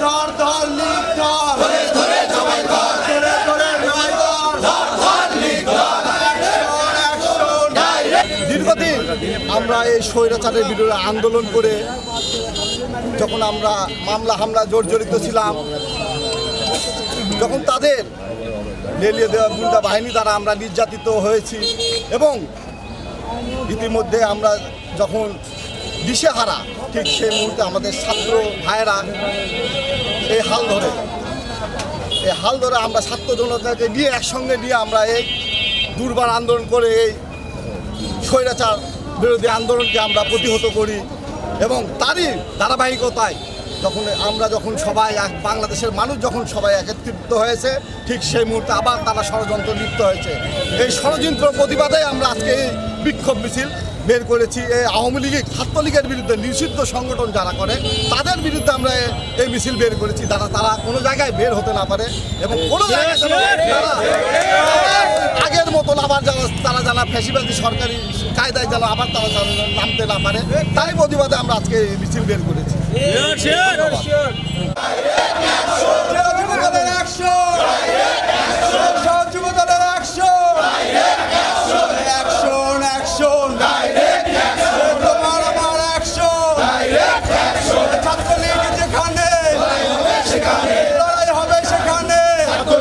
ধর ধর লিখ ধর ধরে ধরে জবাই কর ধরে ধরে জবাই কর ধর ধর লিখ ধর দীর্ঘদিন আমরা এই স্বৈরাচারের বিরুদ্ধে আন্দোলন করে যখন আমরা মামলা হামলা জর্জরিত ছিলাম, যখন তাদের লেলিয়ে দেওয়া গুন্ডা বাহিনী দ্বারা আমরা নির্যাতিত হয়েছি এবং ইতিমধ্যে আমরা যখন দিশেহারা, ঠিক সেই মুহূর্তে আমাদের ছাত্র ভাইয়েরা এই হাল ধরে আমরা ছাত্র জনতাকে নিয়ে একসঙ্গে নিয়ে আমরা এই দুর্বার আন্দোলন করে এই স্বৈরাচার বিরোধী আন্দোলনকে আমরা প্রতিহত করি এবং তারই ধারাবাহিকতায় যখন সবাই বাংলাদেশের মানুষ যখন সবাই একত্রিত হয়েছে, ঠিক সেই মুহূর্তে আবার তারা ষড়যন্ত্র লিপ্ত হয়েছে। এই ষড়যন্ত্র প্রতিবাদে আমরা আজকে এই বিক্ষোভ মিছিল বের করেছি। এই আওয়ামী লীগ ছাত্রলীগের বিরুদ্ধে নিষিদ্ধ সংগঠন যারা করে তাদের বিরুদ্ধে আমরা এই মিছিল বের করেছি, তারা কোনো জায়গায় বের হতে না পারে এবং কোনো জায়গায় আগের মতন আবার তারা জানা ফ্যাসিবাদী সরকারি কায়দায় যেন আবার তারা নামতে না পারে, তাই প্রতিবাদে আমরা আজকে এই মিছিল বের করেছি। Action!